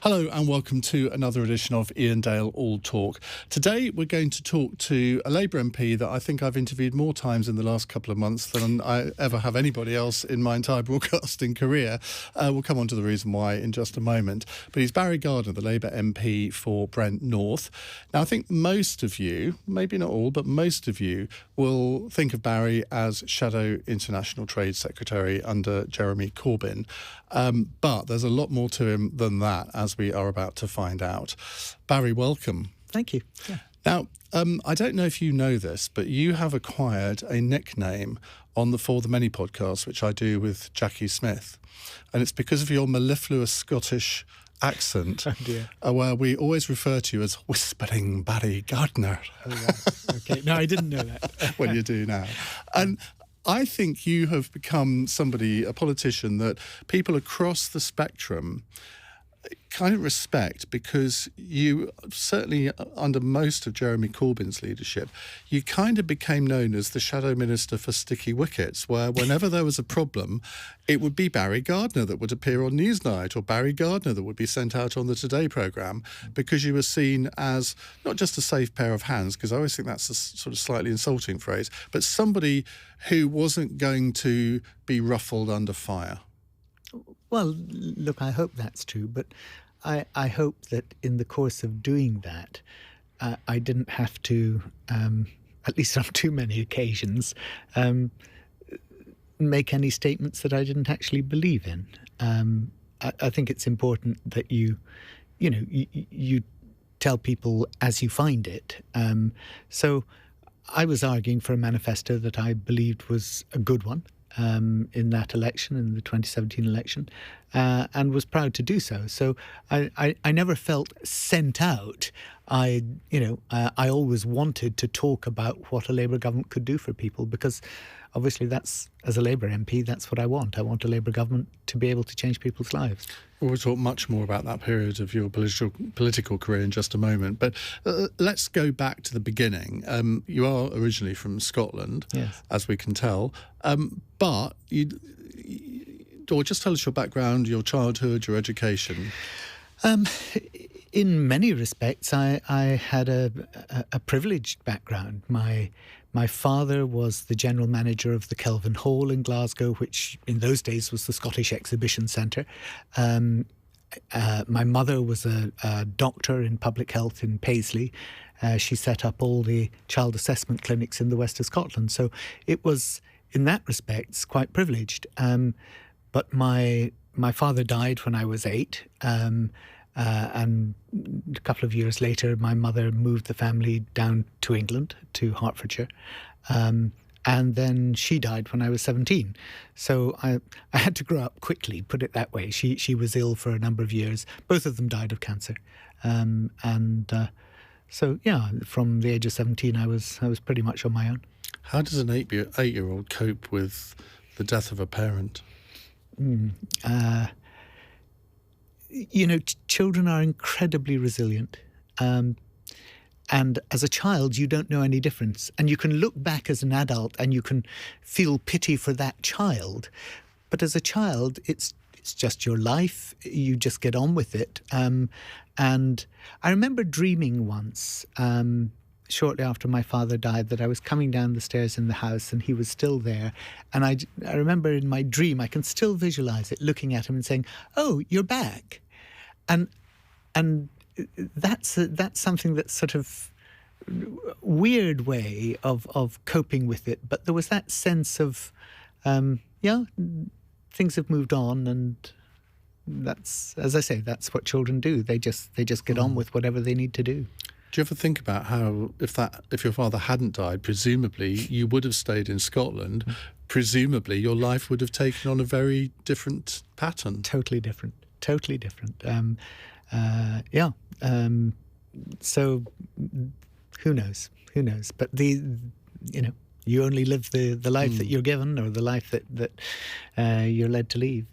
Hello and welcome to another edition of Iain Dale All Talk. Today we're going to talk to a Labour MP that I think I've interviewed more times in the last couple of months than I ever have anybody else in my entire broadcasting career. We'll come on to the reason why in just a moment. But he's Barry Gardiner, the Labour MP for Brent North. Now I think most of you, maybe not all, but most of you will think of Barry as Shadow International Trade Secretary under Jeremy Corbyn. But there's a lot more to him than that, as we are about to find out. Barry, welcome. Thank you. Yeah. Now, I don't know if you know this, but you have acquired a nickname on the For the Many podcast, which I do with Jackie Smith. And it's because of your mellifluous Scottish accent, where we always refer to you as Whispering Barry Gardiner. Oh, right. Okay. No, I didn't know that. Well, you do now. And I think you have become somebody, a politician, that people across the spectrum kind of respect, because you, certainly under most of Jeremy Corbyn's leadership, you kind of became known as the shadow minister for sticky wickets, where whenever there was a problem, it would be Barry Gardiner that would appear on Newsnight, or Barry Gardiner that would be sent out on the Today programme, because you were seen as not just a safe pair of hands, because I always think that's a sort of slightly insulting phrase, but somebody who wasn't going to be ruffled under fire. Well, look, I hope that's true, but I hope that in the course of doing that, I didn't have to, at least on too many occasions, make any statements that I didn't actually believe in. I think it's important that you tell people as you find it. So I was arguing for a manifesto that I believed was a good one. In that election, in the 2017 election, and was proud to do so. So I never felt sent out. I always wanted to talk about what a Labour government could do for people, because obviously that's, as a Labour MP, that's what I want. I want a Labour government to be able to change people's lives. We'll talk much more about that period of your political career in just a moment. But let's go back to the beginning. You are originally from Scotland, yes, as we can tell. But just tell us your background, your childhood, your education. In many respects, I had a privileged background. My father was the general manager of the Kelvin Hall in Glasgow, which in those days was the Scottish Exhibition Centre. My mother was a doctor in public health in Paisley. She set up all the child assessment clinics in the west of Scotland. So it was, in that respect, quite privileged. But my father died when I was 8. And a couple of years later, my mother moved the family down to England, to Hertfordshire. And then she died when I was 17. So I had to grow up quickly, put it that way. She was ill for a number of years. Both of them died of cancer. So, yeah, from the age of 17, I was pretty much on my own. How does an 8-year-old cope with the death of a parent? Children are incredibly resilient. And as a child, you don't know any difference. And you can look back as an adult and you can feel pity for that child. But as a child, it's just your life. You just get on with it. And I remember dreaming once, shortly after my father died, that I was coming down the stairs in the house and he was still there. And I remember in my dream, I can still visualize it, looking at him and saying, "Oh, you're back." And that's something that's sort of weird way of coping with it. But there was that sense of, things have moved on, and that's, as I say, that's what children do. They just get on with whatever they need to do. Do you ever think about how, if your father hadn't died, presumably you would have stayed in Scotland, presumably your life would have taken on a very different pattern? Totally different. So who knows? But you only live the life that you're given, or the life that you're led to lead.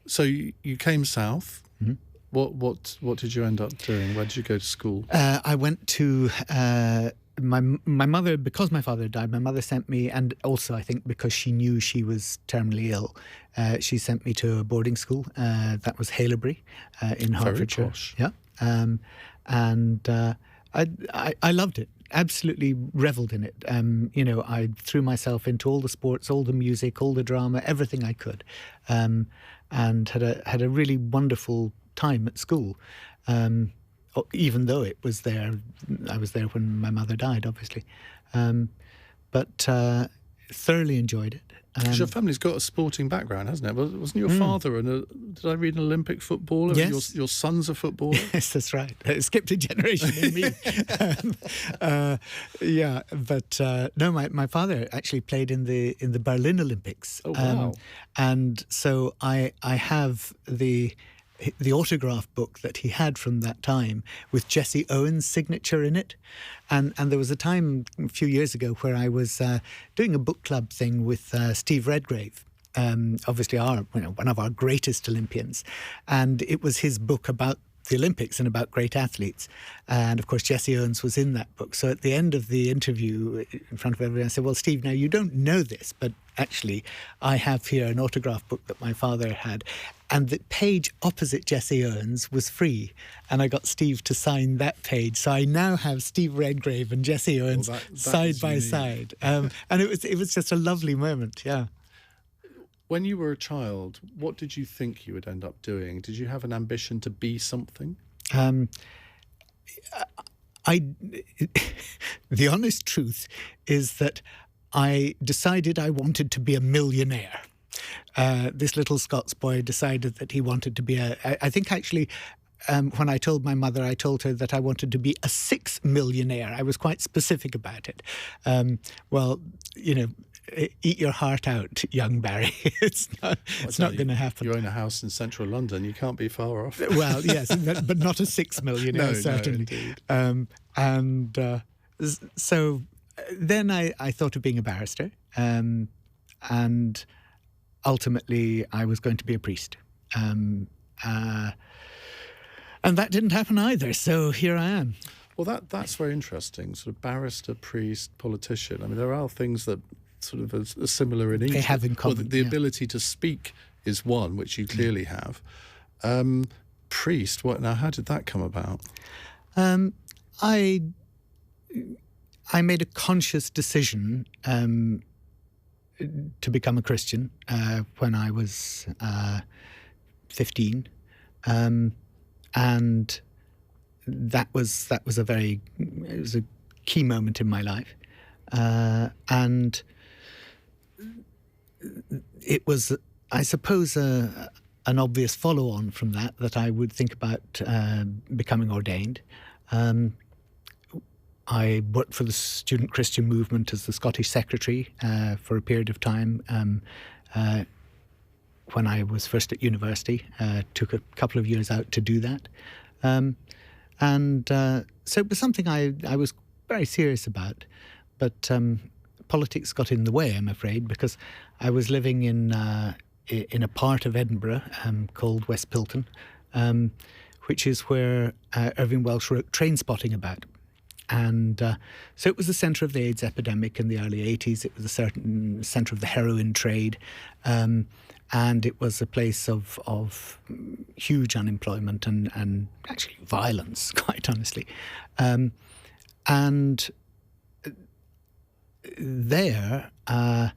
So you came south. Mm-hmm. What did you end up doing? Where did you go to school? I went to my mother, because my father died, my mother sent me, and also I think because she knew she was terminally ill, she sent me to a boarding school that was Haileybury in Hertfordshire. Very posh. Yeah, and I loved it. Absolutely revelled in it. I threw myself into all the sports, all the music, all the drama, everything I could, and had a really wonderful time at school. Even though I was there when my mother died, obviously, but thoroughly enjoyed it. Because your family's got a sporting background, hasn't it? Wasn't your father did I read an Olympic footballer? Yes. Your son's a footballer? Yes, that's right. It skipped a generation in me. No, my father actually played in the Berlin Olympics. Oh, wow. And so I have the autograph book that he had from that time with Jesse Owens' signature in it. And there was a time a few years ago where I was doing a book club thing with Steve Redgrave, obviously one of our greatest Olympians. And it was his book about the Olympics and about great athletes. And of course, Jesse Owens was in that book. So at the end of the interview in front of everyone, I said, well, Steve, now you don't know this, but actually I have here an autograph book that my father had. And the page opposite Jesse Owens was free. And I got Steve to sign that page. So I now have Steve Redgrave and Jesse Owens side by side. And it was just a lovely moment, yeah. When you were a child, what did you think you would end up doing? Did you have an ambition to be something? The honest truth is that I decided I wanted to be a millionaire. This little Scots boy decided that he wanted to be I think actually when I told my mother, I told her that I wanted to be a 6 millionaire. I was quite specific about it. Eat your heart out, young Barry. It's not going to happen. You own a house in central London. You can't be far off. Well, yes, but not a 6 millionaire, certainly. No, indeed. So then I thought of being a barrister, and ultimately I was going to be a priest. And that didn't happen either, so here I am. Well, that's very interesting, sort of barrister, priest, politician. I mean, there are things that sort of are similar in each. They have in common. Well, the ability to speak is one, which you clearly have. Priest, now how did that come about? I made a conscious decision to become a Christian when I was 15, and that was a key moment in my life, and it was, I suppose, an obvious follow-on from that I would think about becoming ordained. I worked for the Student Christian Movement as the Scottish Secretary for a period of time when I was first at university. Took a couple of years out to do that. So it was something I was very serious about. But politics got in the way, I'm afraid, because I was living in a part of Edinburgh called West Pilton, which is where Irving Welsh wrote Trainspotting about. And so it was the centre of the AIDS epidemic in the early 80s. It was a certain centre of the heroin trade. And it was a place of huge unemployment and actually violence, quite honestly. And there, I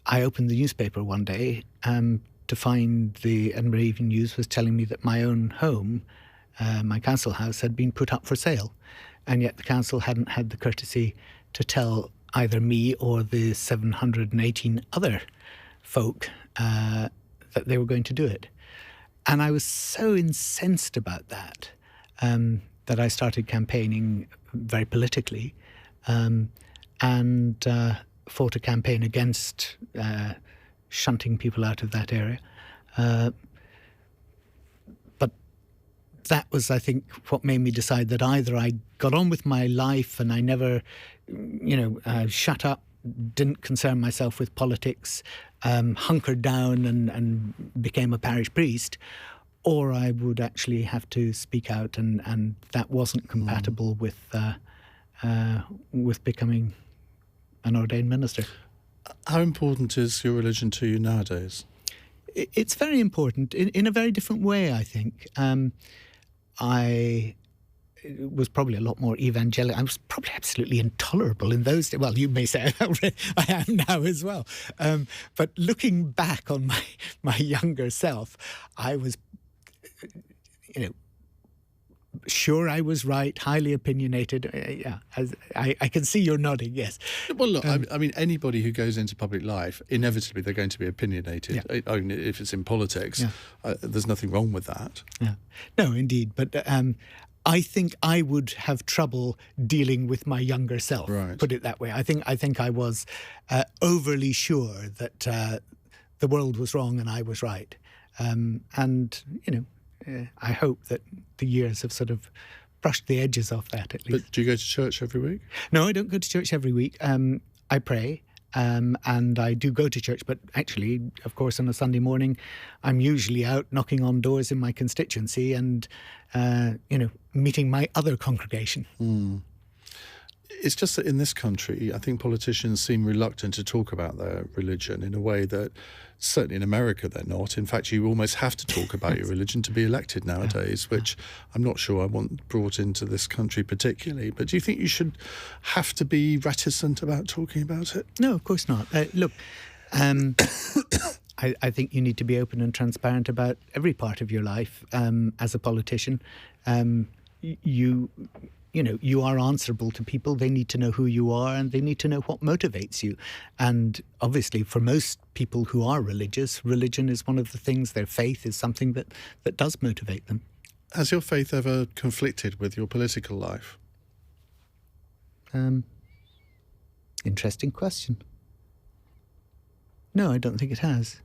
opened the newspaper one day to find the Edinburgh Evening News was telling me that my own home, my council house, had been put up for sale. And yet the council hadn't had the courtesy to tell either me or the 718 other folk that they were going to do it. And I was so incensed about that that I started campaigning very politically and fought a campaign against shunting people out of that area. But that was, I think, what made me decide that either I got on with my life and I never, shut up, didn't concern myself with politics, hunkered down and became a parish priest, or I would actually have to speak out, and that wasn't compatible with with becoming an ordained minister. How important is your religion to you nowadays? It's very important in a very different way, I think. I was probably a lot more evangelical. I was probably absolutely intolerable in those days. Well, you may say I am now as well. But looking back on my younger self, I was, sure I was right, highly opinionated. I can see you're nodding, yes. Well, look, I mean, anybody who goes into public life, inevitably they're going to be opinionated. Yeah. I mean, if it's in politics, there's nothing wrong with that. Yeah. No, indeed. But I think I would have trouble dealing with my younger self, right. Put it that way. I think I was overly sure that the world was wrong and I was right. I hope that the years have sort of brushed the edges off that, at least. But do you go to church every week? No, I don't go to church every week. I pray. And I do go to church, but actually, of course, on a Sunday morning, I'm usually out knocking on doors in my constituency and, meeting my other congregation. It's just that in this country, I think politicians seem reluctant to talk about their religion in a way that, certainly in America, they're not. In fact, you almost have to talk about your religion to be elected nowadays, which I'm not sure I want brought into this country particularly. But do you think you should have to be reticent about talking about it? No, of course not. Look, I think you need to be open and transparent about every part of your life as a politician. You are answerable to people. They need to know who you are and they need to know what motivates you. And obviously, for most people who are religious, religion is one of the things, their faith is something that does motivate them. Has your faith ever conflicted with your political life? Interesting question. No, I don't think it has.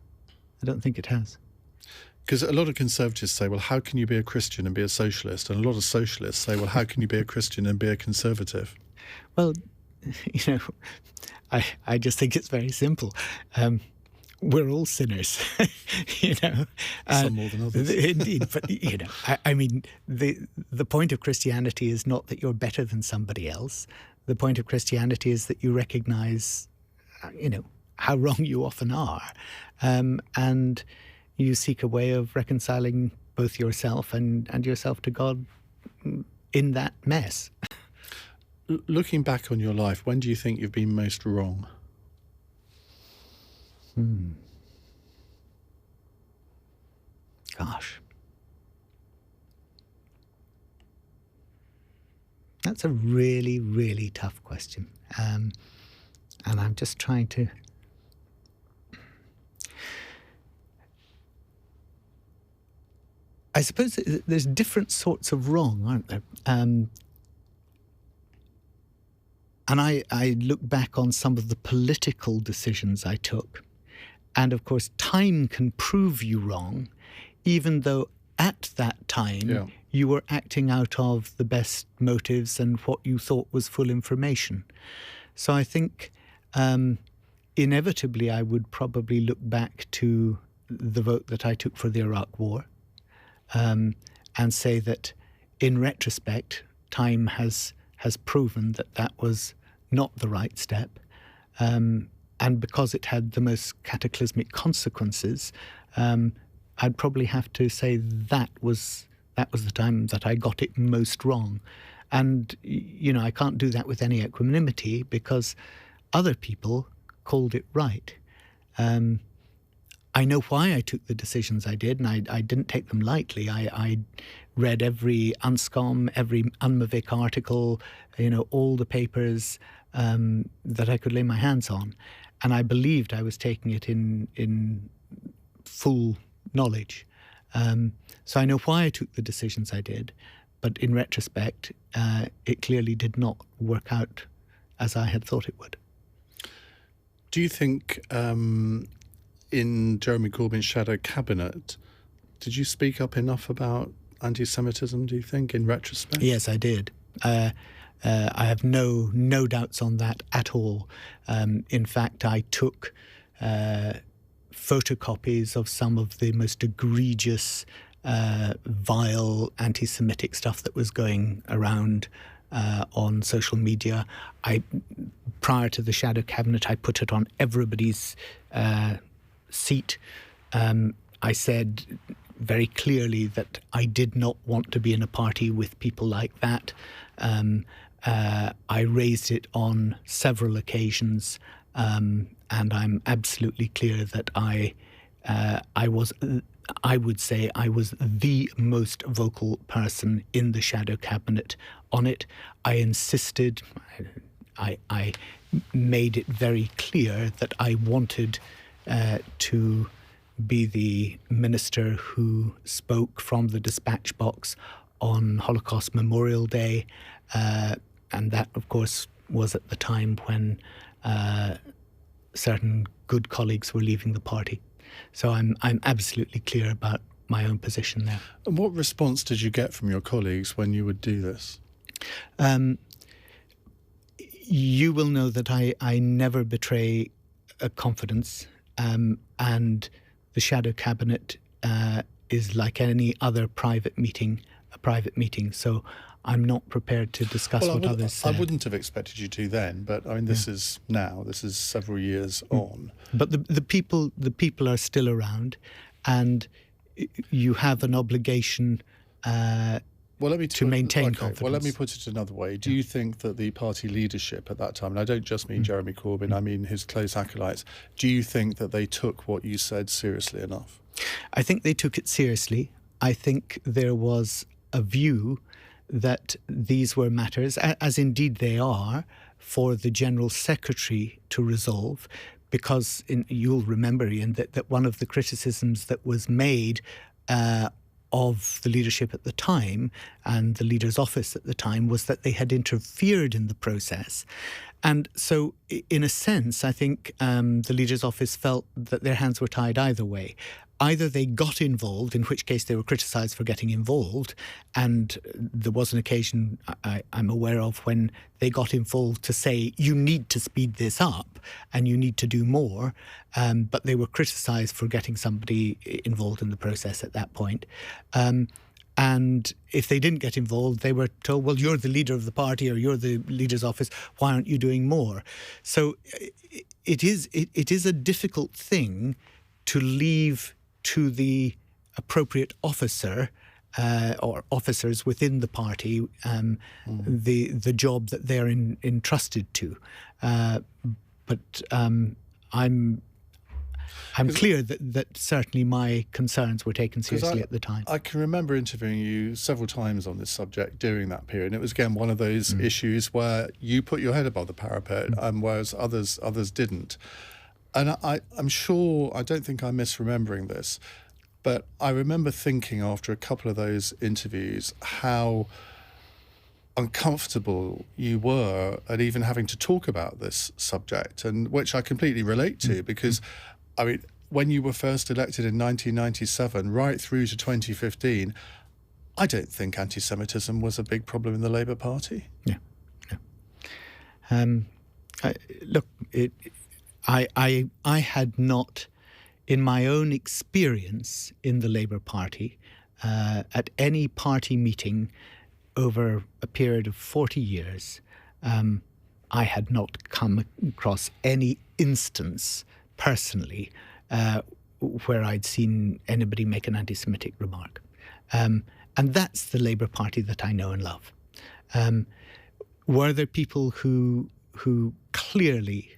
Because a lot of Conservatives say, well, how can you be a Christian and be a socialist? And a lot of socialists say, well, how can you be a Christian and be a Conservative? Well, I just think it's very simple. We're all sinners, Some more than others. Indeed, but, I mean, the point of Christianity is not that you're better than somebody else. The point of Christianity is that you recognise, how wrong you often are. And you seek a way of reconciling both yourself and yourself to God in that mess. Looking back on your life, when do you think you've been most wrong? Gosh. That's a really, really tough question. And I'm just trying to... I suppose there's different sorts of wrong, aren't there? And I look back on some of the political decisions I took. And of course, time can prove you wrong, even though at that time you were acting out of the best motives and what you thought was full information. So I think inevitably I would probably look back to the vote that I took for the Iraq War. And say that in retrospect, time has proven that was not the right step. And because it had the most cataclysmic consequences, I'd probably have to say that was the time that I got it most wrong. And, I can't do that with any equanimity because other people called it right. I know why I took the decisions I did, and I didn't take them lightly. I read every UNSCOM, every UNMAVIC article, all the papers that I could lay my hands on. And I believed I was taking it in full knowledge. So I know why I took the decisions I did, but in retrospect, it clearly did not work out as I had thought it would. Do you think... in Jeremy Corbyn's shadow cabinet, did you speak up enough about anti-Semitism, do you think, in retrospect? Yes, I did. I have no doubts on that at all. In fact, I took photocopies of some of the most egregious, vile anti-Semitic stuff that was going around on social media. Prior to the shadow cabinet, I put it on everybody's seat. I said very clearly that I did not want to be in a party with people like that. I raised it on several occasions, and I'm absolutely clear that I would say I was the most vocal person in the shadow cabinet on it. I insisted, I made it very clear that I wanted to be the minister who spoke from the dispatch box on Holocaust Memorial Day. And that, of course, was at the time when certain good colleagues were leaving the party. So I'm absolutely clear about my own position there. And what response did you get from your colleagues when you would do this? You will know that I never betray a confidence, and the shadow cabinet is like any other private meeting, a private meeting. So I'm not prepared to discuss what others said. I wouldn't have expected you to then, but I mean, this is now. This is several years on. But the people are still around, and you have an obligation to maintain confidence. Well, let me put it another way. Do you think that the party leadership at that time, and I don't just mean Jeremy Corbyn, I mean his close acolytes, do you think that they took what you said seriously enough? I think they took it seriously. I think there was a view that these were matters, as indeed they are, for the General Secretary to resolve, because you'll remember, Iain, that one of the criticisms that was made of the leadership at the time and the leader's office at the time was that they had interfered in the process. And so, in a sense, I think the leader's office felt that their hands were tied either way. Either they got involved, in which case they were criticised for getting involved, and there was an occasion I'm aware of when they got involved to say, you need to speed this up and you need to do more, but they were criticised for getting somebody involved in the process at that point. And if they didn't get involved, they were told, well, you're the leader of the party or you're the leader's office, why aren't you doing more? So it is a difficult thing to leave to the appropriate officer or officers within the party the job that they're entrusted to. But I'm clear that certainly my concerns were taken seriously at the time. I can remember interviewing you several times on this subject during that period. And it was, again, one of those issues where you put your head above the parapet, whereas others didn't. And I'm sure, I don't think I'm misremembering this, but I remember thinking after a couple of those interviews how uncomfortable you were at even having to talk about this subject, and which I completely relate to, because, I mean, when you were first elected in 1997, right through to 2015, I don't think anti-Semitism was a big problem in the Labour Party. No. Look, I had not, in my own experience in the Labour Party, at any party meeting over a period of 40 years, I had not come across any instance personally where I'd seen anybody make an anti-Semitic remark. And that's the Labour Party that I know and love. Were there people who clearly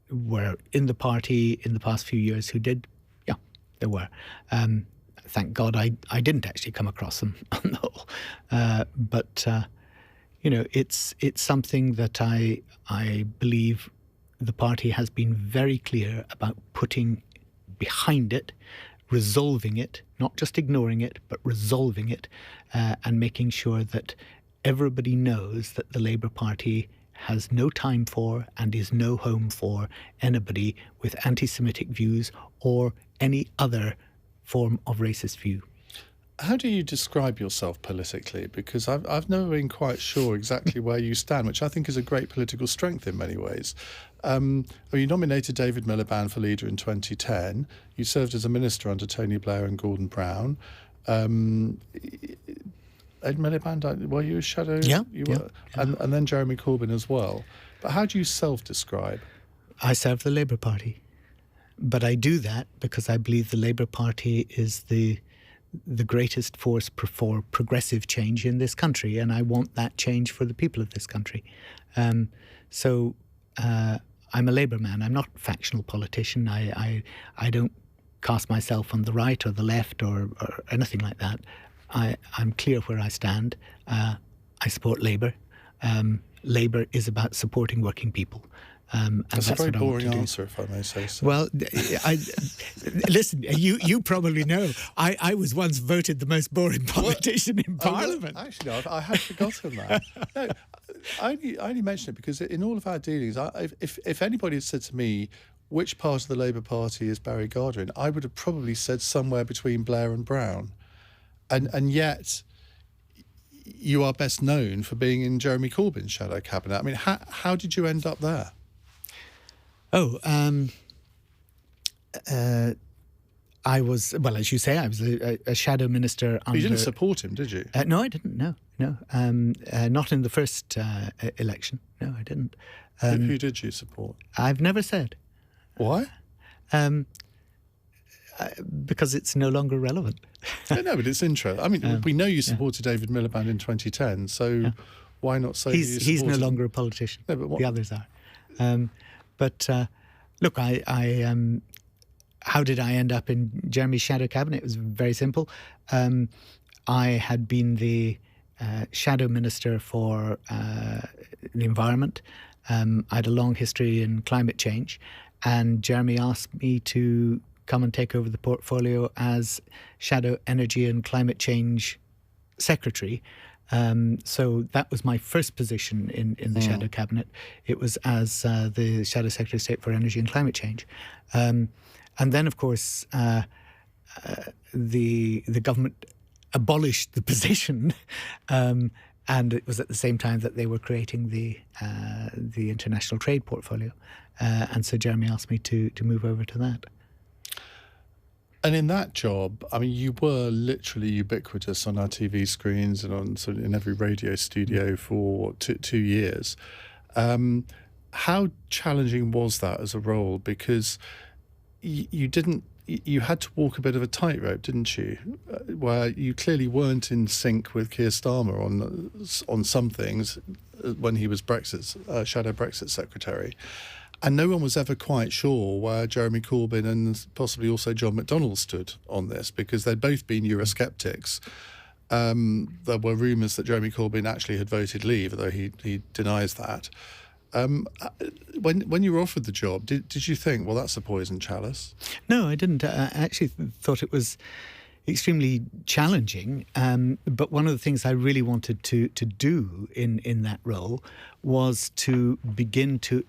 were in the party in the past few years who did? Yeah, there were. Thank God I didn't actually come across them on the whole. But it's something that I believe the party has been very clear about putting behind it, resolving it, not just ignoring it, but resolving it, and making sure that everybody knows that the Labour Party has no time for and is no home for anybody with anti-Semitic views or any other form of racist view. How do you describe yourself politically? Because I've never been quite sure exactly where you stand, which I think is a great political strength in many ways. You nominated David Miliband for leader in 2010. You served as a minister under Tony Blair and Gordon Brown. Ed Miliband, were you a shadow? Yeah, You were, yeah. And then Jeremy Corbyn as well. But how do you self-describe? I serve the Labour Party. But I do that because I believe the Labour Party is the greatest force for progressive change in this country, and I want that change for the people of this country. So I'm a Labour man. I'm not a factional politician. I don't cast myself on the right or the left or anything like that. I'm clear where I stand. I support Labour. Labour is about supporting working people. And that's a very boring answer, if I may say so. Well, listen, you probably know. I was once voted the most boring politician in Parliament. Actually, no, I had forgotten that. No, I only mention it because in all of our dealings, if anybody had said to me, which part of the Labour Party is Barry Gardiner, I would have probably said somewhere between Blair and Brown. And yet, you are best known for being in Jeremy Corbyn's shadow cabinet. I mean, how did you end up there? I was, well, as you say, I was a shadow minister under... You didn't support him, did you? No, I didn't, no. Not in the first election. No, I didn't. Who did you support? I've never said. Why? Because it's no longer relevant. No, but it's interesting. I mean, we know you supported David Miliband in 2010, so why not say he's no longer a politician? No, but the others are. But look, how did I end up in Jeremy's shadow cabinet? It was very simple. I had been the shadow minister for the environment. I had a long history in climate change, and Jeremy asked me to come and take over the portfolio as shadow energy and climate change secretary. So that was my first position in the shadow cabinet. It was as the shadow secretary of state for energy and climate change. And then, of course, the government abolished the position, and it was at the same time that they were creating the international trade portfolio. And so Jeremy asked me to move over to that. And in that job, I mean, you were literally ubiquitous on our TV screens and on sort of in every radio studio for 2 years. How challenging was that as a role? Because you had to walk a bit of a tightrope, didn't you? Where you clearly weren't in sync with Keir Starmer on some things when he was shadow Brexit secretary. And no one was ever quite sure where Jeremy Corbyn and possibly also John McDonnell stood on this, because they'd both been Eurosceptics. There were rumours that Jeremy Corbyn actually had voted leave, although he denies that. When you were offered the job, did you think, well, that's a poison chalice? No, I didn't. I actually thought it was extremely challenging. But one of the things I really wanted to do in that role was to begin to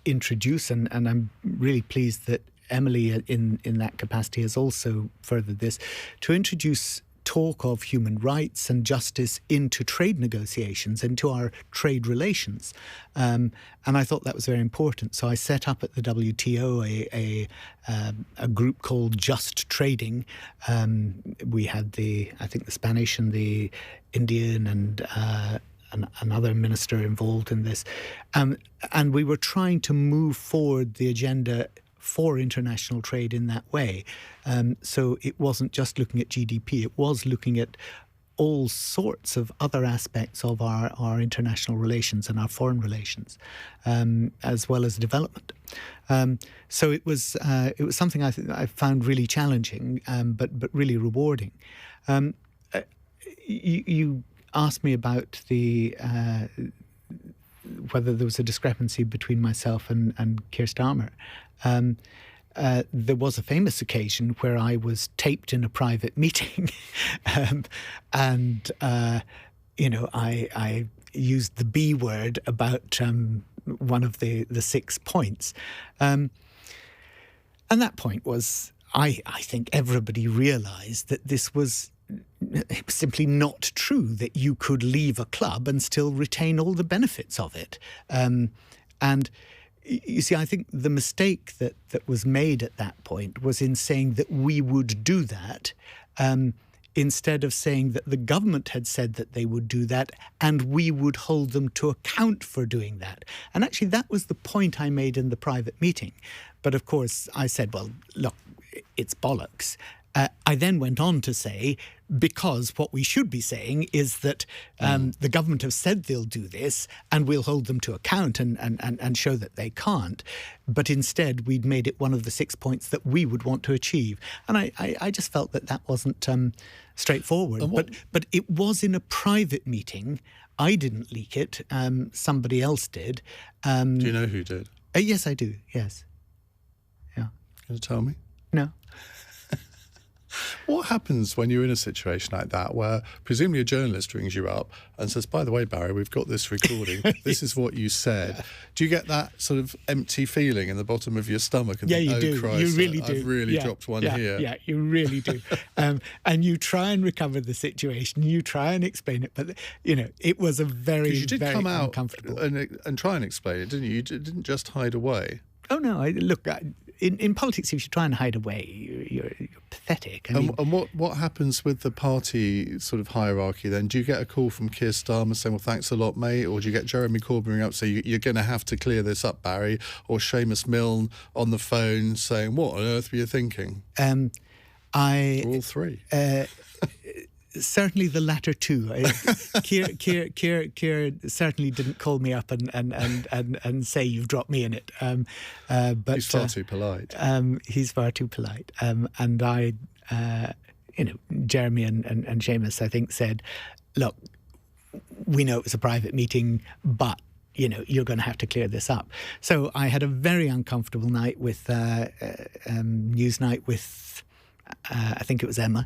introduce, and I'm really pleased that Emily in that capacity has also furthered this, to introduce talk of human rights and justice into trade negotiations, into our trade relations. And I thought that was very important. So I set up at the WTO a group called Just Trading. We had I think the Spanish and the Indian and another minister involved in this. And we were trying to move forward the agenda for international trade in that way. So it wasn't just looking at GDP, it was looking at all sorts of other aspects of our international relations and our foreign relations, as well as development. So it was something I found really challenging, but really rewarding. You asked me about whether there was a discrepancy between myself and Keir Starmer. There was a famous occasion where I was taped in a private meeting, and I used the B word about one of the 6 points, and that point was, I think everybody realised that it was simply not true that you could leave a club and still retain all the benefits of it. And you see, I think the mistake that was made at that point was in saying that we would do that instead of saying that the government had said that they would do that and we would hold them to account for doing that. And actually, that was the point I made in the private meeting. But of course, I said, well, look, it's bollocks. I then went on to say, because what we should be saying is that the government have said they'll do this and we'll hold them to account and show that they can't. But instead, we'd made it one of the 6 points that we would want to achieve. And I just felt that wasn't straightforward. But it was in a private meeting. I didn't leak it. Somebody else did. Do you know who did? Yes, I do. Yes. Yeah. Can you tell me? No. What happens when you're in a situation like that where presumably a journalist rings you up and says, by the way, Barry, we've got this recording. This is what you said. Do you get that sort of empty feeling in the bottom of your stomach? And Yeah, think, you do. Christ, You really do. I've really dropped one here. Yeah, you really do. And you try and recover the situation. You try and explain it. But, it was a very, you did very come out uncomfortable. and try and explain it, didn't you? You didn't just hide away. Oh, no. In politics, if you try and hide away, you're pathetic. And what happens with the party sort of hierarchy then? Do you get a call from Keir Starmer saying, well, thanks a lot, mate? Or do you get Jeremy Corbyn ring up saying, you're going to have to clear this up, Barry? Or Seamus Milne on the phone saying, what on earth were you thinking? Or all three? Certainly the latter two. Keir certainly didn't call me up and say you've dropped me in it. But he's far too polite. He's far too polite. And I, Jeremy and Seamus, I think, said, look, we know it was a private meeting, but you're going to have to clear this up. So I had a very uncomfortable night with Newsnight with, I think it was Emma.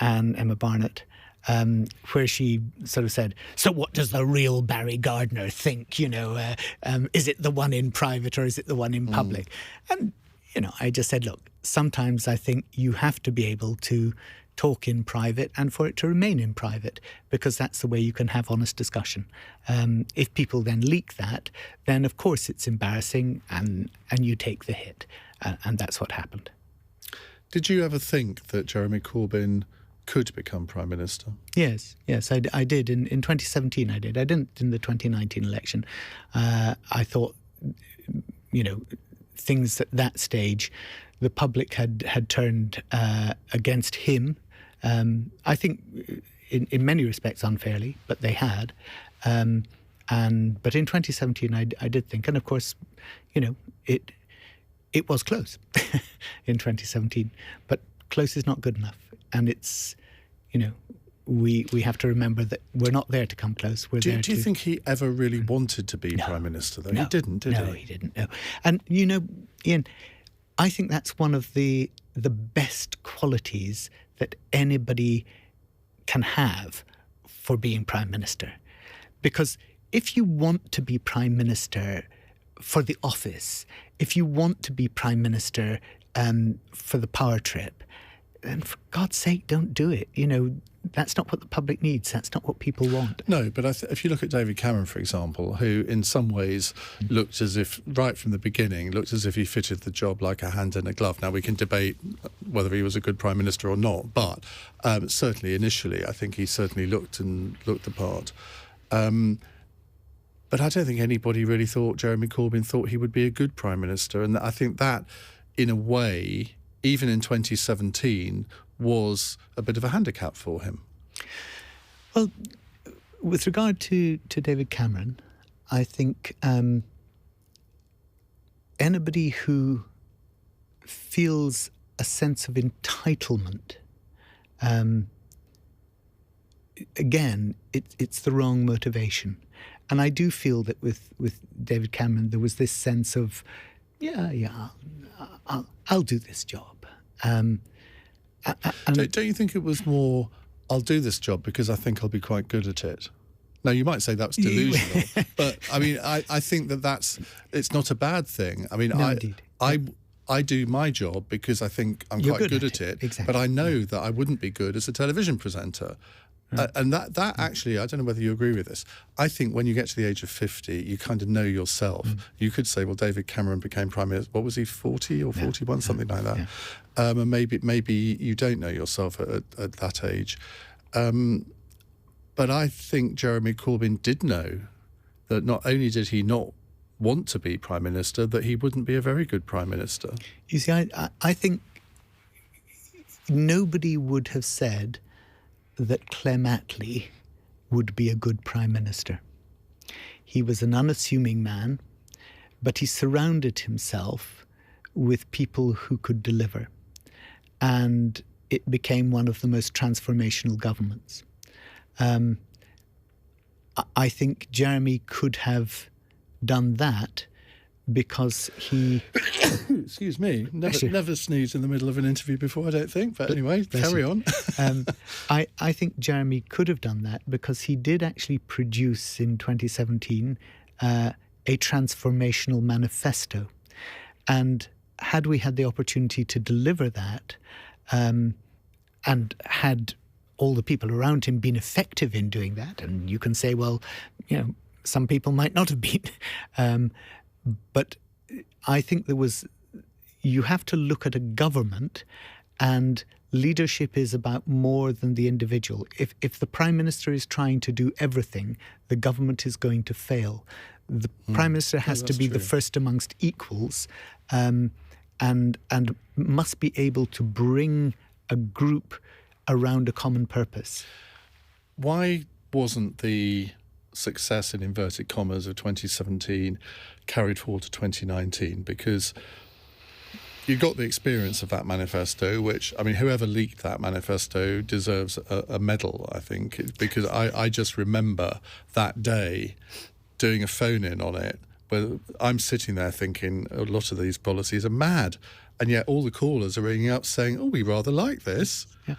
And Emma Barnett, where she sort of said, so what does the real Barry Gardiner think? Is it the one in private or is it the one in public? And, I just said, look, sometimes I think you have to be able to talk in private and for it to remain in private, because that's the way you can have honest discussion. If people then leak that, then of course it's embarrassing and you take the hit. And that's what happened. Did you ever think that Jeremy Corbyn could become Prime Minister? Yes, I did. In 2017 I did. I didn't in the 2019 election. I thought, things at that stage, the public had turned against him. I think in many respects unfairly, but they had. But in 2017 I did think, and of course, it was close in 2017, but close is not good enough. And it's, we have to remember that we're not there to come close. Do you think he ever really wanted to be Prime Minister, though? No, he didn't, did he? No, he didn't, no. And, Iain, I think that's one of the best qualities that anybody can have for being Prime Minister. Because if you want to be Prime Minister for the office, if you want to be Prime Minister for the power trip, then for God's sake, don't do it. That's not what the public needs. That's not what people want. No, but if you look at David Cameron, for example, who in some ways looked as if, right from the beginning, looked as if he fitted the job like a hand in a glove. Now, we can debate whether he was a good Prime Minister or not, but certainly initially, I think he certainly looked the part. But I don't think anybody really thought Jeremy Corbyn thought he would be a good Prime Minister. And I think that, in a way, even in 2017, was a bit of a handicap for him. Well, with regard to David Cameron, I think anybody who feels a sense of entitlement, again, it's the wrong motivation. And I do feel that with David Cameron, there was this sense of, I'll do this job. Don't you think it was more, I'll do this job because I think I'll be quite good at it? Now, you might say that's delusional, but I mean, I think it's not a bad thing. I mean, no, I do my job because I think I'm quite good at it, exactly. But I know that I wouldn't be good as a television presenter. And that actually, I don't know whether you agree with this. I think when you get to the age of 50, you kind of know yourself. You could say, well, David Cameron became Prime Minister, what was he, 40 or 41, something like that. And maybe you don't know yourself at that age. But I think Jeremy Corbyn did know that not only did he not want to be Prime Minister, that he wouldn't be a very good Prime Minister. You see, I think nobody would have said that Clem Attlee would be a good Prime Minister. He was an unassuming man, but he surrounded himself with people who could deliver. And it became one of the most transformational governments. I think Jeremy could have done that because he... Excuse me. Never sneezed in the middle of an interview before, I don't think. But anyway, carry on. I think Jeremy could have done that because he did actually produce in 2017 a transformational manifesto. And had we had the opportunity to deliver that and had all the people around him been effective in doing that, and you can say, well, some people might not have been, but I think you have to look at a government, and leadership is about more than the individual. If the Prime Minister is trying to do everything, the government is going to fail. The Prime Minister has to be the first amongst equals, and must be able to bring a group around a common purpose. Why wasn't the success, in inverted commas, of 2017 carried forward to 2019? Because you got the experience of that manifesto, which, I mean, whoever leaked that manifesto deserves a medal, I think, because I just remember that day doing a phone-in on it, where I'm sitting there thinking a lot of these policies are mad, and yet all the callers are ringing up saying, oh, we rather like this. Yeah.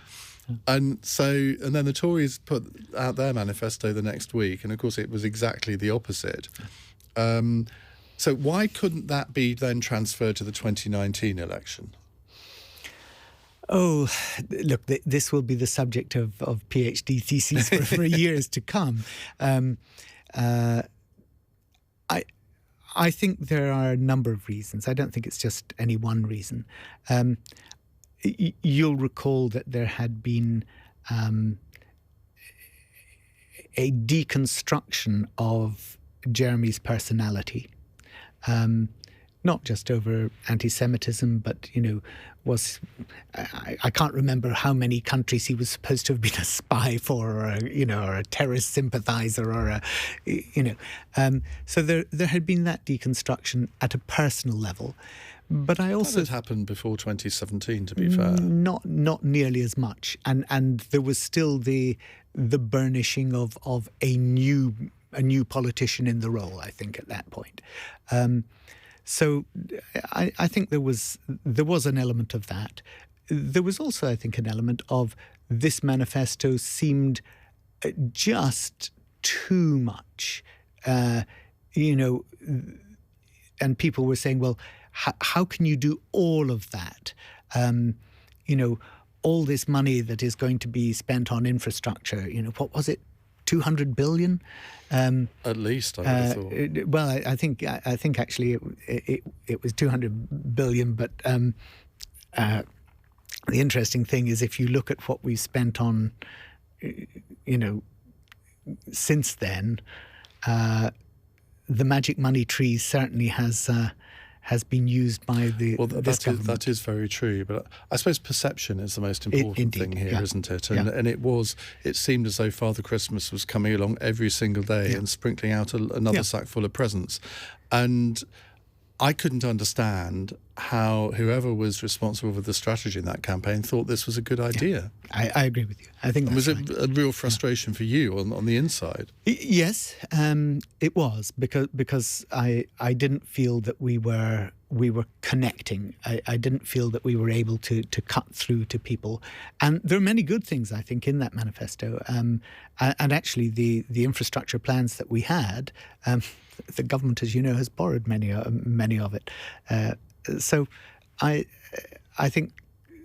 And then the Tories put out their manifesto the next week, and of course it was exactly the opposite. So why couldn't that be then transferred to the 2019 election? Oh, look, this will be the subject of PhD theses for years to come. I think there are a number of reasons. I don't think it's just any one reason. You'll recall that there had been a deconstruction of Jeremy's personality, not just over anti-Semitism, but, I can't remember how many countries he was supposed to have been a spy for, or a terrorist sympathizer, or so there had been that deconstruction at a personal level. But I also... That had happened before 2017, to be fair. Not nearly as much. And there was still the burnishing of a new politician in the role, I think, at that point. So I think there was an element of that. There was also, I think, an element of this manifesto seemed just too much, and people were saying, well, how can you do all of that? All this money that is going to be spent on infrastructure, what was it, 200 billion? At least, I would have thought. Well, I think actually it was 200 billion, but the interesting thing is if you look at what we've spent on, since then, the magic money tree certainly has been used by this government. That is very true, but I suppose perception is the most important thing here, isn't it? And it seemed as though Father Christmas was coming along every single day and sprinkling out another sack full of presents. And I couldn't understand how whoever was responsible for the strategy in that campaign thought this was a good idea. I agree with you. I think was it a real frustration for you on the inside? Yes, it was because I didn't feel that we were connecting. I didn't feel that we were able to cut through to people. And there are many good things, I think, in that manifesto. And actually, the infrastructure plans that we had, the government, as you know, has borrowed many of it. So I think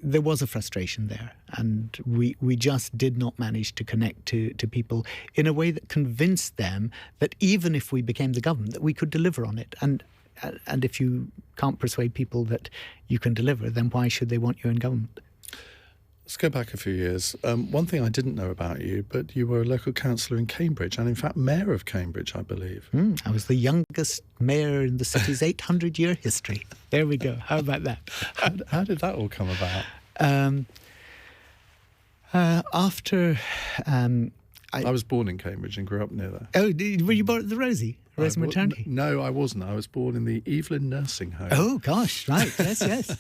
there was a frustration there, and we just did not manage to connect to people in a way that convinced them that even if we became the government, that we could deliver on it. And if you can't persuade people that you can deliver, then why should they want you in government? Let's go back a few years. One thing I didn't know about you, but you were a local councillor in Cambridge, and in fact mayor of Cambridge, I believe. I was the youngest mayor in the city's 800-year history. There we go. How about that? How did that all come about? I was born in Cambridge and grew up near there. Oh, were you born at the Rosie maternity? No, I wasn't. I was born in the Evelyn Nursing Home. Oh, gosh, right. Yes.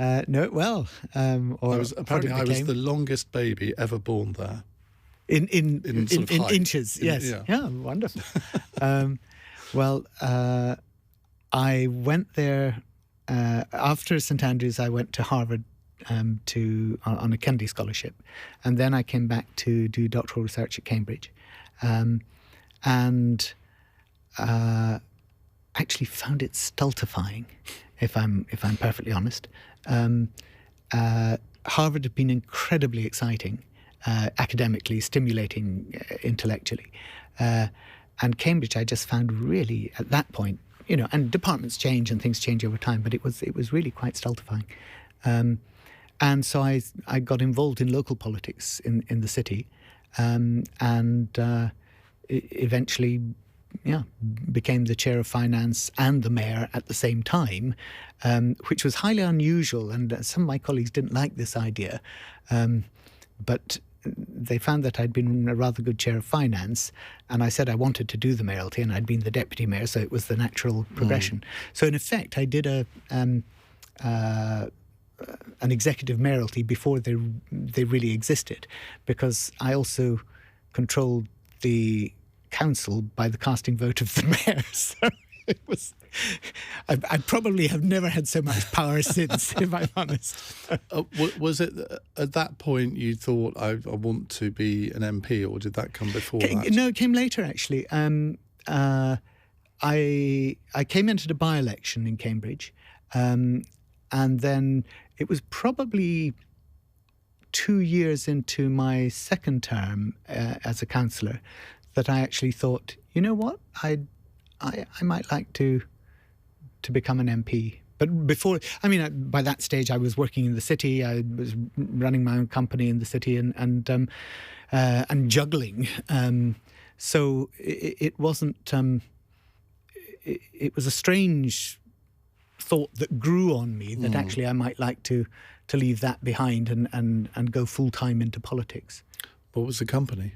No, well, or I was the longest baby ever born there. In sort of height. Inches, yes. Yeah, wonderful. I went there after St Andrews. I went to Harvard on a Kennedy scholarship, and then I came back to do doctoral research at Cambridge, and actually found it stultifying, if I'm perfectly honest. Harvard had been incredibly exciting, academically, stimulating intellectually. And Cambridge I just found really, at that point, and departments change and things change over time, but it was really quite stultifying. And so I got involved in local politics in the city, and eventually became the chair of finance and the mayor at the same time, which was highly unusual. And some of my colleagues didn't like this idea, but they found that I'd been a rather good chair of finance, and I said I wanted to do the mayoralty, and I'd been the deputy mayor, so it was the natural progression. So in effect, I did an executive mayoralty before they really existed, because I also controlled the council by the casting vote of the mayor. So it was. I probably have never had so much power since, if I'm honest. Was it at that point you thought, I want to be an MP, or did that come before that? No, it came later, actually. I came into the by-election in Cambridge, and then it was probably 2 years into my second term as a councillor that I actually thought, you know what, I might like to become an MP. But before, by that stage I was working in the city. I was running my own company in the city and juggling. So it wasn't. It was a strange thought that grew on me that actually I might like to leave that behind and go full time into politics. What was the company?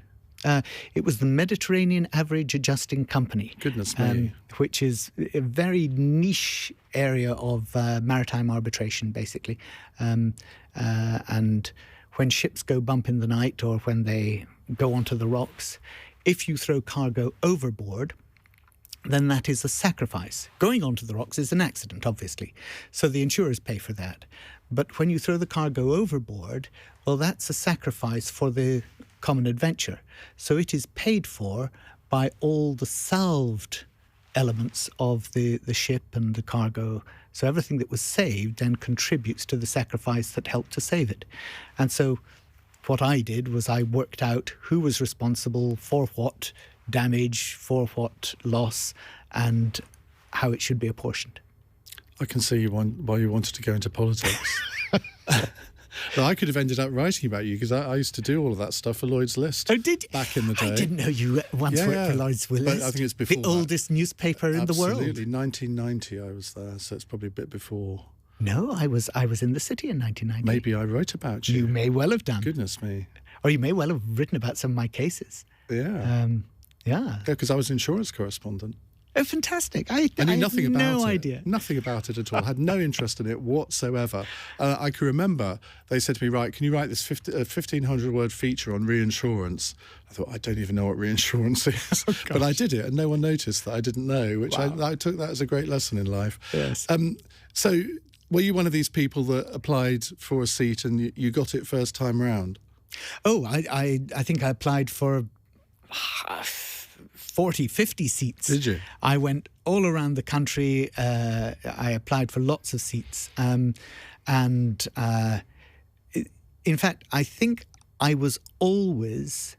It was the Mediterranean Average Adjusting Company. Goodness me. Which is a very niche area of maritime arbitration, basically. And when ships go bump in the night, or when they go onto the rocks, if you throw cargo overboard, then that is a sacrifice. Going onto the rocks is an accident, obviously. So the insurers pay for that. But when you throw the cargo overboard, well, that's a sacrifice for the common adventure. So it is paid for by all the salved elements of the ship and the cargo. So everything that was saved then contributes to the sacrifice that helped to save it. And so what I did was I worked out who was responsible for what damage, for what loss, and how it should be apportioned. I can see why you wanted to go into politics. Well, I could have ended up writing about you, because I used to do all of that stuff for Lloyd's List. Oh, did you? Back in the day. I didn't know you once worked for Lloyd's List. But I think it's before the oldest newspaper in the world. Absolutely, 1990 I was there, so it's probably a bit before. No, I was in the city in 1990. Maybe I wrote about you. You may well have done. Goodness me. Or you may well have written about some of my cases. Yeah. Yeah, because I was insurance correspondent. Oh, fantastic. I knew nothing about it. No idea. Nothing about it at all. I had no interest in it whatsoever. I can remember they said to me, right, can you write this 1,500-word feature on reinsurance? I thought, I don't even know what reinsurance is. Oh, but I did it, and no one noticed that I didn't know, which wow. I took that as a great lesson in life. Yes. So were you one of these people that applied for a seat and you got it first time round? Oh, I think I applied for 40, 50 seats. Did you? I went all around the country. I applied for lots of seats. And in fact, I think I was always,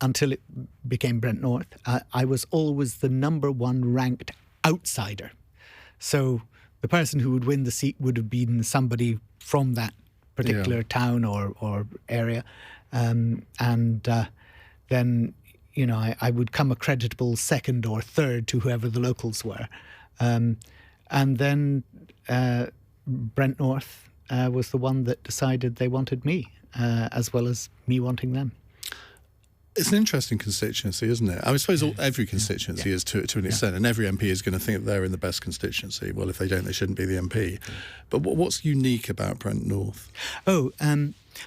until it became Brent North, I was always the number one ranked outsider. So the person who would win the seat would have been somebody from that particular town or area. And then, you know, I would come a creditable second or third to whoever the locals were. And then Brent North was the one that decided they wanted me, as well as me wanting them. It's an interesting constituency, isn't it? I suppose every constituency is to an extent, and every MP is going to think that they're in the best constituency. Well, if they don't, they shouldn't be the MP. But what's unique about Brent North?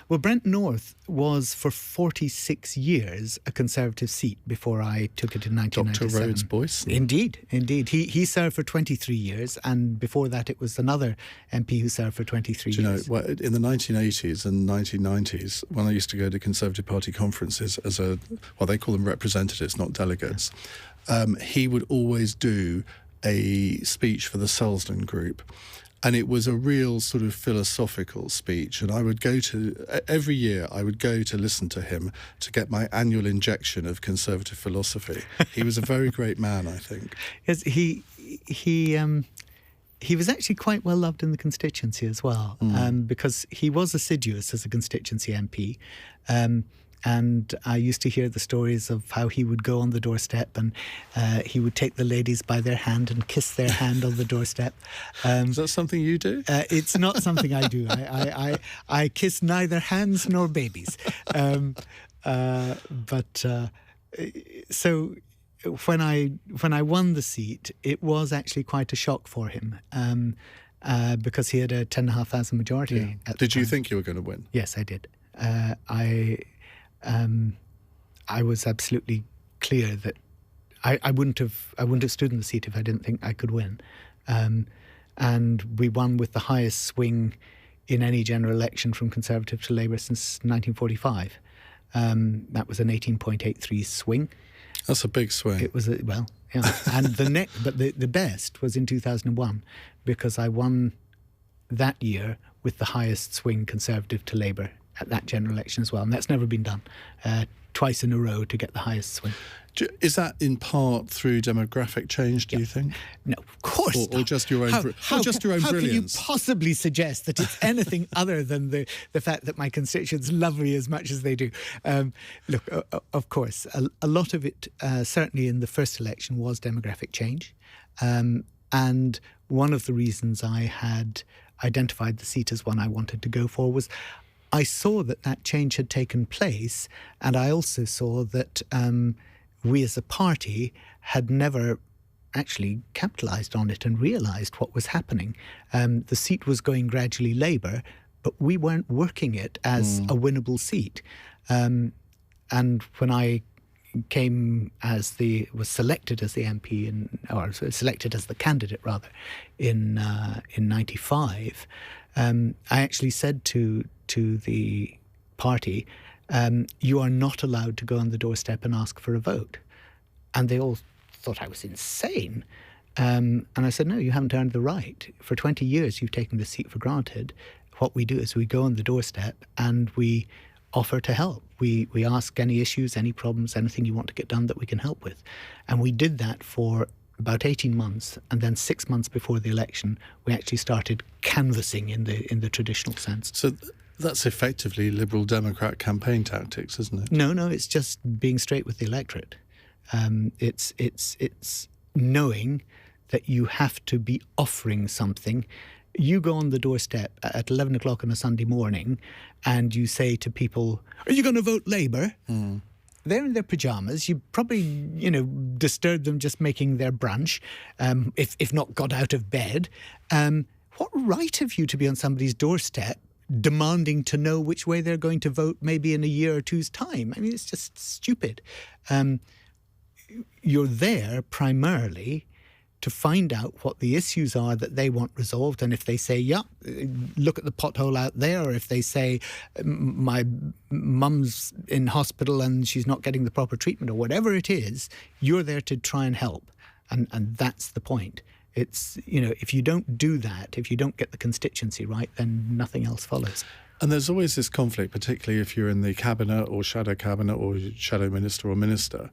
Well, Brent North was for 46 years a Conservative seat before I took it in 1997. Dr. Rhodes Boyce? Indeed. He served for 23 years, and before that it was another MP who served for 23 years. Do you know, in the 1980s and 1990s, when I used to go to Conservative Party conferences as they call them representatives, not delegates, he would always do a speech for the Selsdon Group. And it was a real sort of philosophical speech. And I would every year I would go to listen to him to get my annual injection of Conservative philosophy. He was a very great man, I think. Yes, he was actually quite well loved in the constituency as well, because he was assiduous as a constituency MP. And I used to hear the stories of how he would go on the doorstep and he would take the ladies by their hand and kiss their hand on the doorstep. Is that something you do? It's not something I do. I kiss neither hands nor babies. So when I won the seat, it was actually quite a shock for him. Because he had a 10,500 majority. Yeah. Did you think you were going to win? Yes, I did. I was absolutely clear that I wouldn't have stood in the seat if I didn't think I could win. And we won with the highest swing in any general election from Conservative to Labour since 1945. That was an 18.83 swing. That's a big swing. It was and the best was in 2001, because I won that year with the highest swing Conservative to Labour at that general election as well, and that's never been done twice in a row to get the highest swing. Is that in part through demographic change, do you think? No, of course not. Or just your own brilliance? How can you possibly suggest that it's anything other than the fact that my constituents love me as much as they do? Look, of course, a lot of it, certainly in the first election, was demographic change. And one of the reasons I had identified the seat as one I wanted to go for was I saw that change had taken place, and I also saw that we as a party had never actually capitalised on it and realised what was happening. The seat was going gradually Labour, but we weren't working it as a winnable seat. And when I was selected as the MP or selected as the candidate rather in 95, I actually said to the party, you are not allowed to go on the doorstep and ask for a vote. And they all thought I was insane. And I said, no, you haven't earned the right. For 20 years, you've taken this seat for granted. What we do is we go on the doorstep and we offer to help. We ask any issues, any problems, anything you want to get done that we can help with. And we did that for about 18 months, and then 6 months before the election, we actually started canvassing in the traditional sense. So that's effectively Liberal Democrat campaign tactics, isn't it? No, it's just being straight with the electorate. It's knowing that you have to be offering something. You go on the doorstep at 11 o'clock on a Sunday morning and you say to people, are you going to vote Labour? They're in their pyjamas. You probably, disturb them just making their brunch, if not got out of bed. What right have you to be on somebody's doorstep demanding to know which way they're going to vote maybe in a year or two's time? I mean, it's just stupid. You're there primarily to find out what the issues are that they want resolved. And if they say, yeah, look at the pothole out there, or if they say, my mum's in hospital and she's not getting the proper treatment, or whatever it is, you're there to try and help. And that's the point. It's, if you don't do that, if you don't get the constituency right, then nothing else follows. And there's always this conflict, particularly if you're in the cabinet or shadow minister or minister,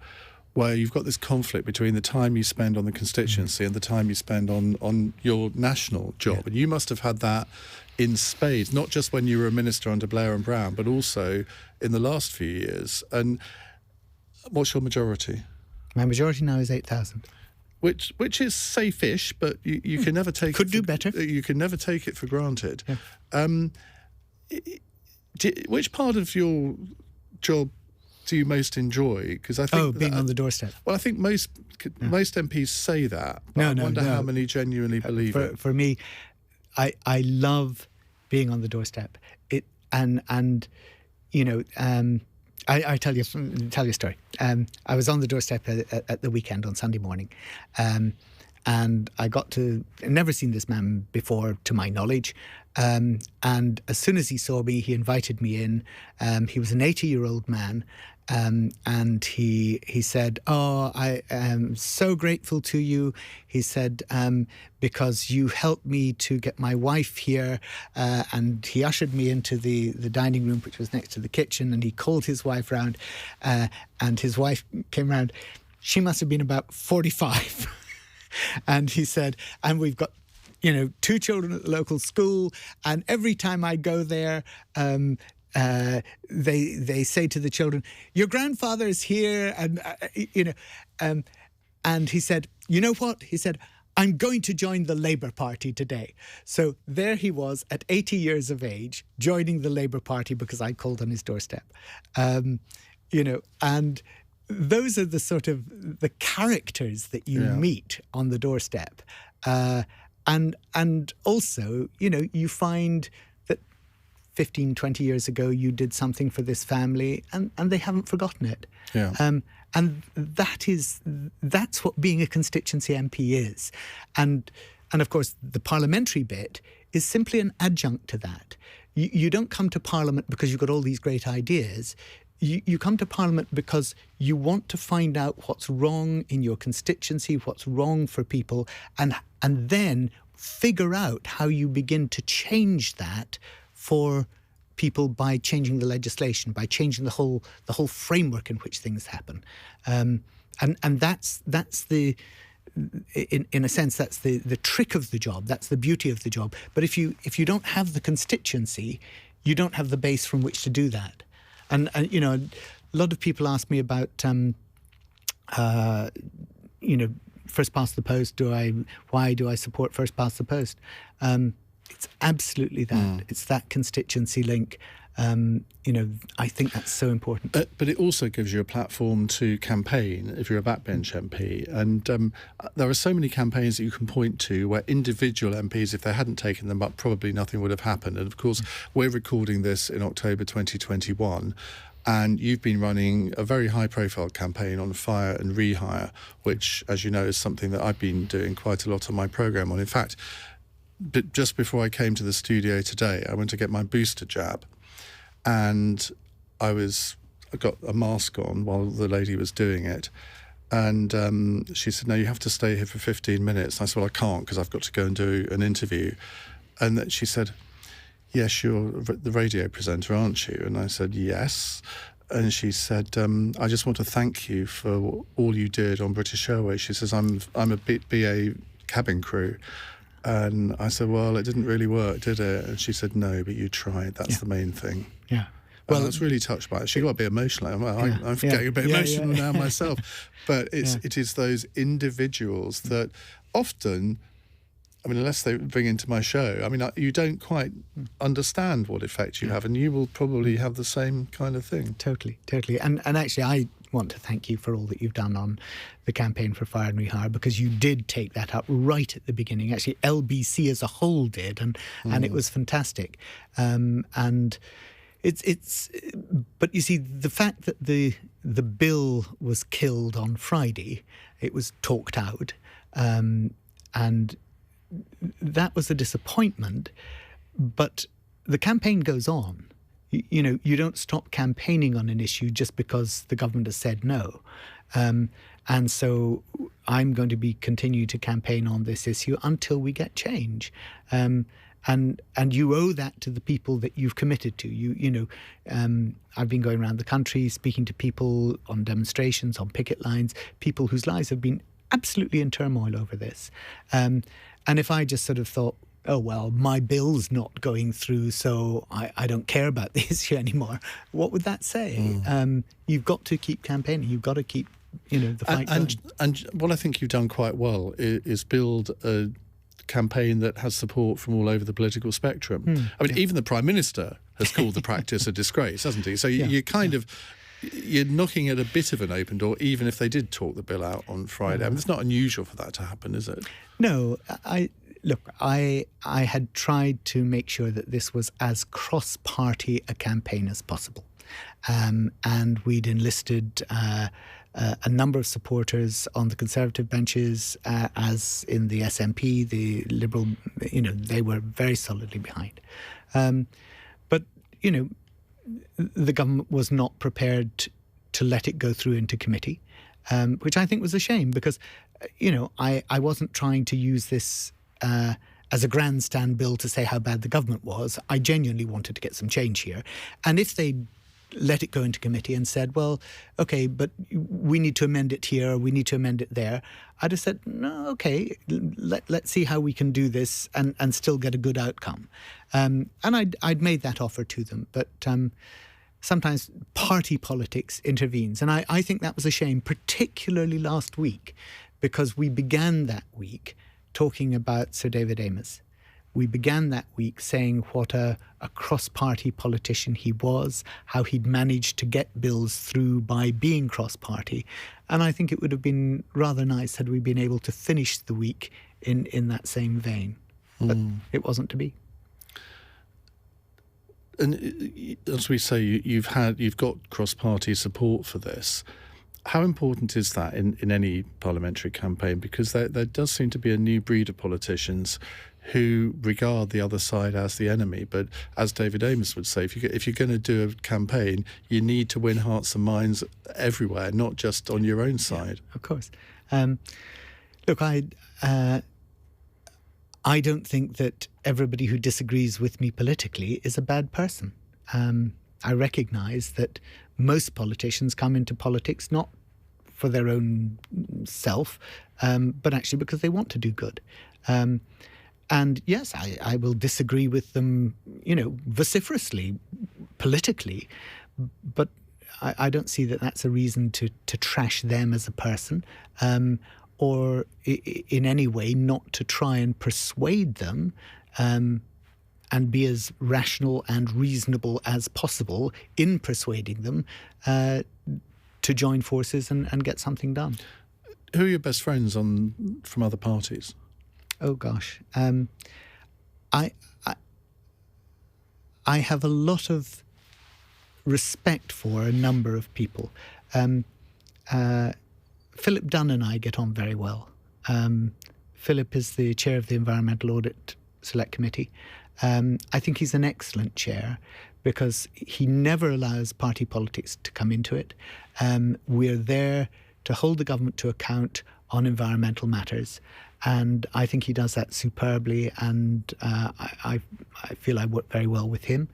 where you've got this conflict between the time you spend on the constituency and the time you spend on your national job. Yeah. And you must have had that in spades, not just when you were a minister under Blair and Brown, but also in the last few years. And what's your majority? My majority now is 8,000. Which is safe-ish, but you can never take do better. You can never take it for granted. Yeah. Which part of your job do you most enjoy? Because I think being on the doorstep. Well, I think most MPs say that. But I wonder how many genuinely believe it. For me, I love being on the doorstep. I tell you a story. I was on the doorstep at the weekend on Sunday morning, and I got to never seen this man before, to my knowledge. And as soon as he saw me, he invited me in. He was an 80-year-old man. And he said, I am so grateful to you. He said, because you helped me to get my wife here. And he ushered me into the dining room, which was next to the kitchen. And he called his wife round. And his wife came round. She must have been about 45. And he said, and we've got 2 children at the local school. And every time I go there, they say to the children, your grandfather is here, and he said, you know what? He said, I'm going to join the Labour Party today. So there he was at 80 years of age, joining the Labour Party because I called on his doorstep. And those are the sort of the characters that you meet on the doorstep. And also, you find 15, 20 years ago, you did something for this family and they haven't forgotten it. Yeah. And that's what being a constituency MP is. And of course, the parliamentary bit is simply an adjunct to that. You don't come to Parliament because you've got all these great ideas. You come to Parliament because you want to find out what's wrong in your constituency, what's wrong for people, and then figure out how you begin to change that for people by changing the legislation, by changing the whole framework in which things happen, and that's the in a sense that's the trick of the job. That's the beauty of the job. But if you don't have the constituency, you don't have the base from which to do that. And a lot of people ask me about first past the post. Why do I support first past the post? It's absolutely that. It's that constituency link. I think that's so important. But it also gives you a platform to campaign if you're a backbench MP. And there are so many campaigns that you can point to where individual MPs, if they hadn't taken them up, probably nothing would have happened. And of course, we're recording this in October 2021. And you've been running a very high-profile campaign on fire and rehire, which, as you know, is something that I've been doing quite a lot on my programme on. In fact, but just before I came to the studio today, I went to get my booster jab, and I got a mask on while the lady was doing it, and she said, "No, you have to stay here for 15 minutes." And I said, "Well, I can't because I've got to go and do an interview." And she said, "Yes, you're the radio presenter, aren't you?" And I said, "Yes." And she said, "I just want to thank you for all you did on British Airways." She says, "I'm a BA cabin crew." And I said, "Well, it didn't really work, did it?" And she said, "No, but you tried. That's the main thing." Yeah. Well, I was really touched by it. She got a bit emotional. I'm getting a bit emotional now myself. But it is those individuals that often, unless they bring into my show, you don't quite understand what effect you have, and you will probably have the same kind of thing. Totally. And actually, I want to thank you for all that you've done on the campaign for fire and rehire, because you did take that up right at the beginning. Actually, LBC as a whole did, and it was fantastic. And but you see, the fact that the bill was killed on Friday, it was talked out, and that was a disappointment. But the campaign goes on. You don't stop campaigning on an issue just because the government has said no. And And so I'm going to continue to campaign on this issue until we get change. And you owe that to the people that you've committed to. I've been going around the country speaking to people on demonstrations, on picket lines, people whose lives have been absolutely in turmoil over this. And if I just sort of thought, oh, well, my bill's not going through, so I don't care about the issue anymore, what would that say? You've got to keep campaigning. You've got to keep, the fight going. And what I think you've done quite well is build a campaign that has support from all over the political spectrum. I mean, even the Prime Minister has called the practice a disgrace, hasn't he? So you're knocking at a bit of an open door, even if they did talk the bill out on Friday. I mean, it's not unusual for that to happen, is it? No, I had tried to make sure that this was as cross-party a campaign as possible. And we'd enlisted a number of supporters on the Conservative benches, as in the SNP, the Liberal, they were very solidly behind. But, the government was not prepared to let it go through into committee, which I think was a shame because, I wasn't trying to use this as a grandstand bill to say how bad the government was. I genuinely wanted to get some change here. And if they let it go into committee and said, well, okay, but we need to amend it here, or we need to amend it there, I'd have said, no, okay, let's see how we can do this and still get a good outcome. And I'd made that offer to them. But sometimes party politics intervenes. And I think that was a shame, particularly last week, because we began that week talking about Sir David Amess. We began that week saying what a cross-party politician he was, how he'd managed to get bills through by being cross-party. And I think it would have been rather nice had we been able to finish the week in that same vein. But it wasn't to be. And as we say, you've got cross-party support for this. How important is that in any parliamentary campaign? Because there does seem to be a new breed of politicians who regard the other side as the enemy. But as David Amess would say, if you're going to do a campaign, you need to win hearts and minds everywhere, not just on your own side. Yeah, of course. Look, I don't think that everybody who disagrees with me politically is a bad person. I recognise that most politicians come into politics not for their own self, but actually because they want to do good. And yes, I will disagree with them, vociferously, politically, but I don't see that that's a reason to trash them as a person, or in any way not to try and persuade them and be as rational and reasonable as possible in persuading them to join forces and get something done. Who are your best friends from other parties? Oh gosh, I have a lot of respect for a number of people. Philip Dunn and I get on very well. Philip is the chair of the Environmental Audit Select Committee. I think he's an excellent chair because he never allows party politics to come into it. We're there to hold the government to account on environmental matters. And I think he does that superbly, and I feel I work very well with him.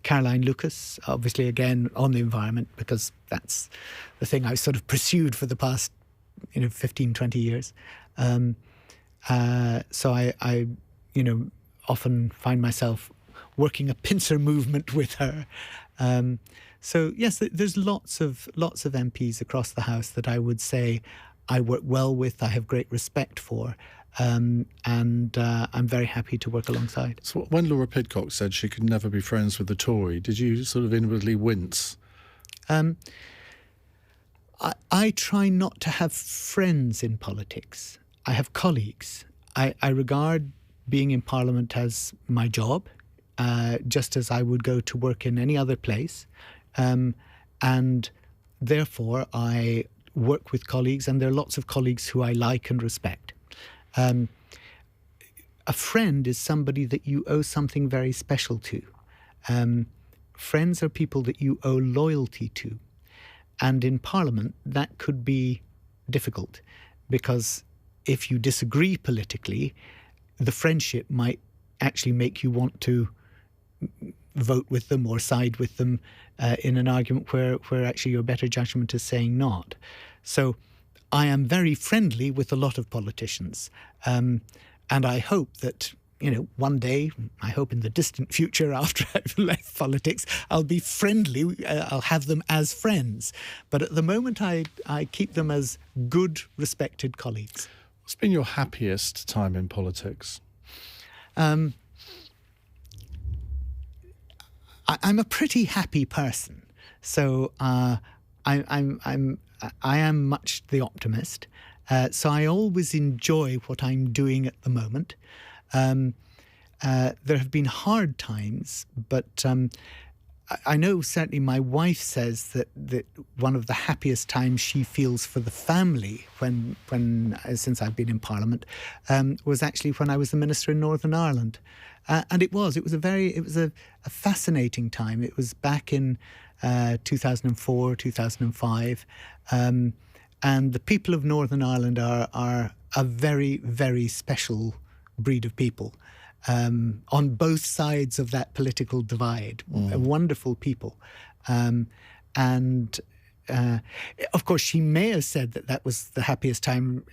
Caroline Lucas, obviously, again, on the environment, because that's the thing I sort of pursued for the past 15, 20 years. So I often find myself working a pincer movement with her. So yes, there's lots of MPs across the House that I would say I work well with, I have great respect for, and I'm very happy to work alongside. So when Laura Pidcock said she could never be friends with a Tory, did you sort of inwardly wince? I try not to have friends in politics. I have colleagues. I regard being in Parliament as my job, just as I would go to work in any other place. And therefore, I work with colleagues, and there are lots of colleagues who I like and respect. A friend is somebody that you owe something very special to. Friends are people that you owe loyalty to. And in Parliament, that could be difficult, because if you disagree politically, the friendship might actually make you want to vote with them or side with them in an argument where actually your better judgment is saying not. So I am very friendly with a lot of politicians. And I hope that, one day, I hope in the distant future after I've left politics, I'll be friendly, I'll have them as friends. But at the moment, I keep them as good, respected colleagues. What's been your happiest time in politics? I'm a pretty happy person, so I am much the optimist. So I always enjoy what I'm doing at the moment. There have been hard times, but I know certainly my wife says that one of the happiest times she feels for the family since I've been in Parliament was actually when I was the Minister in Northern Ireland. And it was a fascinating time. It was back in 2004, 2005. And the people of Northern Ireland are a very, very special breed of people. On both sides of that political divide, wonderful people. Of course, she may have said that was the happiest time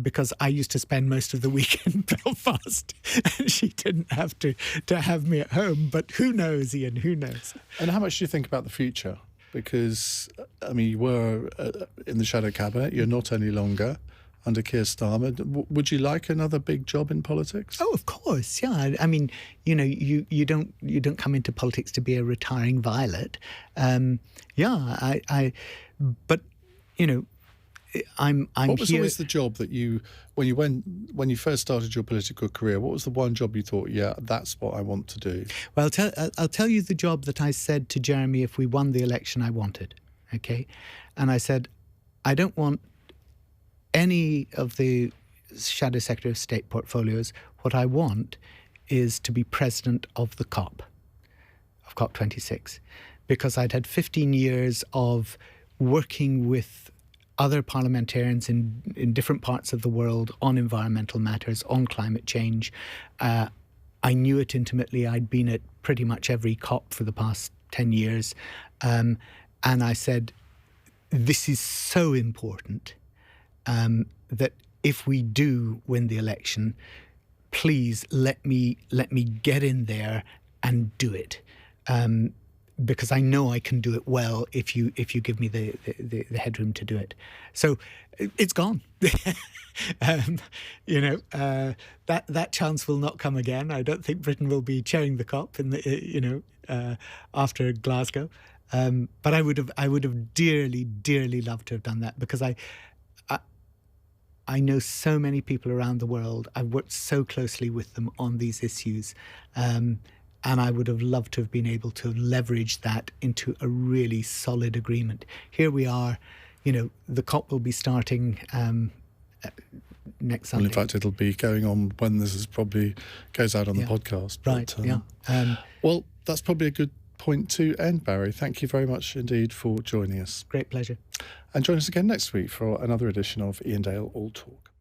because I used to spend most of the week in Belfast and she didn't have to have me at home. But who knows, Iain, who knows? And how much do you think about the future? Because, you were in the shadow cabinet, you're not any longer under Keir Starmer. Would you like another big job in politics? Oh, of course, yeah. You don't come into politics to be a retiring violet. But I'm What was here. always the job that when you first started your political career, what was the one job you thought, yeah, that's what I want to do? Well, I'll tell you the job that I said to Jeremy if we won the election I wanted, okay? And I said, I don't want any of the Shadow Secretary of State portfolios. What I want is to be president of the COP26, because I'd had 15 years of working with other parliamentarians in different parts of the world on environmental matters, on climate change. I knew it intimately. I'd been at pretty much every COP for the past 10 years. And I said, this is so important that if we do win the election, please let me get in there and do it. Because I know I can do it well if you give me the headroom to do it. So it's gone. That chance will not come again. I don't think Britain will be chairing the COP after Glasgow. But I would have dearly, dearly loved to have done that, because I know so many people around the world. I've worked so closely with them on these issues. And I would have loved to have been able to leverage that into a really solid agreement. Here we are, the COP will be starting next Sunday. Well, in fact, it'll be going on when this probably goes out on the podcast. Right, well, that's probably a good point to end, Barry. Thank you very much indeed for joining us. Great pleasure. And join us again next week for another edition of Iain Dale All Talk.